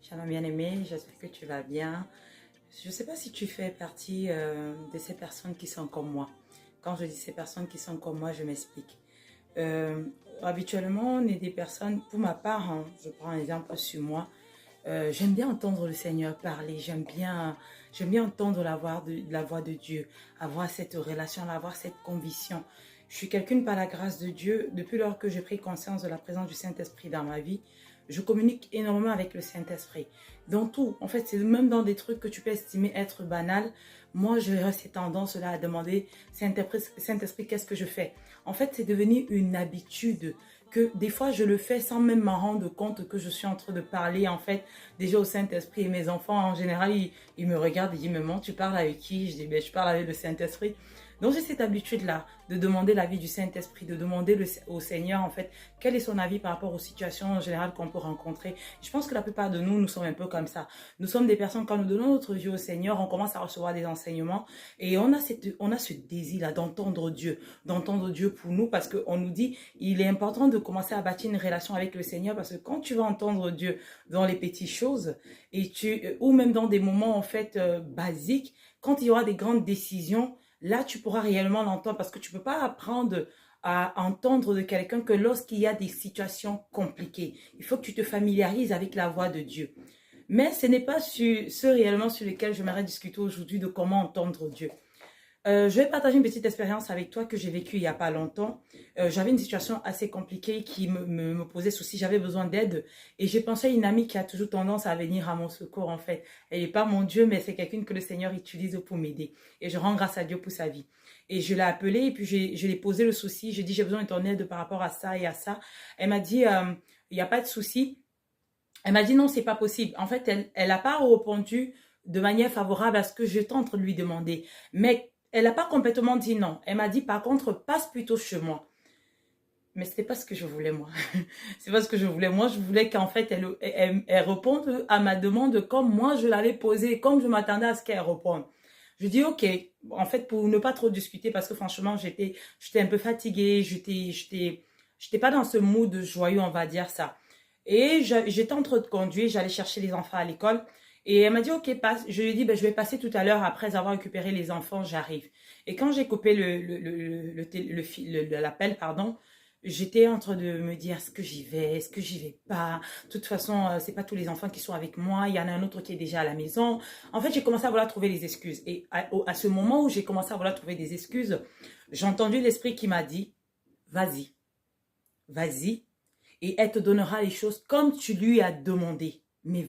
Shalom bien-aimé, j'espère que tu vas bien. Je ne sais pas si tu fais partie de ces personnes qui sont comme moi. Quand je dis ces personnes qui sont comme moi, je m'explique. Euh, Habituellement, on est des personnes, pour ma part, hein, je prends un exemple sur moi, j'aime bien entendre le Seigneur parler, j'aime bien entendre la voix de Dieu, avoir cette relation, avoir cette conviction. Je suis quelqu'une par la grâce de Dieu, depuis lors que j'ai pris conscience de la présence du Saint-Esprit dans ma vie, je communique énormément avec le Saint-Esprit. Dans tout, en fait, c'est même dans des trucs que tu peux estimer être banals, moi, j'aurais cette tendance-là à demander, Saint-Esprit, qu'est-ce que je fais? En fait, c'est devenu une habitude que des fois, je le fais sans même m'en rendre compte que je suis en train de parler, en fait, déjà au Saint-Esprit. Et mes enfants, en général, ils me regardent et disent, maman, tu parles avec qui? Je dis, ben, je parle avec le Saint-Esprit. Donc, j'ai cette habitude-là de demander l'avis du Saint-Esprit, de demander au Seigneur, en fait, quel est son avis par rapport aux situations en général qu'on peut rencontrer. Je pense que la plupart de nous, nous sommes un peu comme ça. Nous sommes des personnes, quand nous donnons notre vie au Seigneur, on commence à recevoir des enseignements et on a ce désir-là d'entendre Dieu pour nous, parce qu'on nous dit, il est important de commencer à bâtir une relation avec le Seigneur, parce que quand tu vas entendre Dieu dans les petites choses, ou même dans des moments, en fait, basiques, quand il y aura des grandes décisions, là, tu pourras réellement l'entendre, parce que tu ne peux pas apprendre à entendre de quelqu'un que lorsqu'il y a des situations compliquées. Il faut que tu te familiarises avec la voix de Dieu. Mais ce n'est pas ce réellement sur lequel j'aimerais discuter aujourd'hui, de comment entendre Dieu. Je vais partager une petite expérience avec toi que j'ai vécue il n'y a pas longtemps. J'avais une situation assez compliquée qui me posait souci. J'avais besoin d'aide et j'ai pensé à une amie qui a toujours tendance à venir à mon secours, en fait. Elle n'est pas mon Dieu, mais c'est quelqu'une que le Seigneur utilise pour m'aider. Et je rends grâce à Dieu pour sa vie. Et je l'ai appelée et puis je lui ai posé le souci. J'ai dit, j'ai besoin de ton aide par rapport à ça et à ça. Elle m'a dit, il n'y a pas de souci. Elle m'a dit, non, c'est pas possible. En fait, elle n'a pas répondu de manière favorable à ce que je tente de lui demander. Mais elle n'a pas complètement dit non. Elle m'a dit, par contre, passe plutôt chez moi. Mais ce n'était pas ce que je voulais, moi. C'est pas ce que je voulais. Moi, je voulais qu'en fait, elle réponde à ma demande comme moi, je l'avais posée, comme je m'attendais à ce qu'elle réponde. Je dis, OK, en fait, pour ne pas trop discuter, parce que franchement, j'étais un peu fatiguée, j'étais pas dans ce mood joyeux, on va dire ça. Et j'étais en train de conduire, j'allais chercher les enfants à l'école. Et elle m'a dit, OK, passe. Je lui ai dit, ben, je vais passer tout à l'heure après avoir récupéré les enfants, j'arrive. Et quand j'ai coupé l'appel, pardon, j'étais en train de me dire, est-ce que j'y vais, est-ce que j'y vais pas? De toute façon, c'est pas tous les enfants qui sont avec moi. Il y en a un autre qui est déjà à la maison. En fait, j'ai commencé à vouloir trouver les excuses. Et à ce moment où j'ai commencé à vouloir trouver des excuses, j'ai entendu l'esprit qui m'a dit, vas-y, vas-y, et elle te donnera les choses comme tu lui as demandé. Mais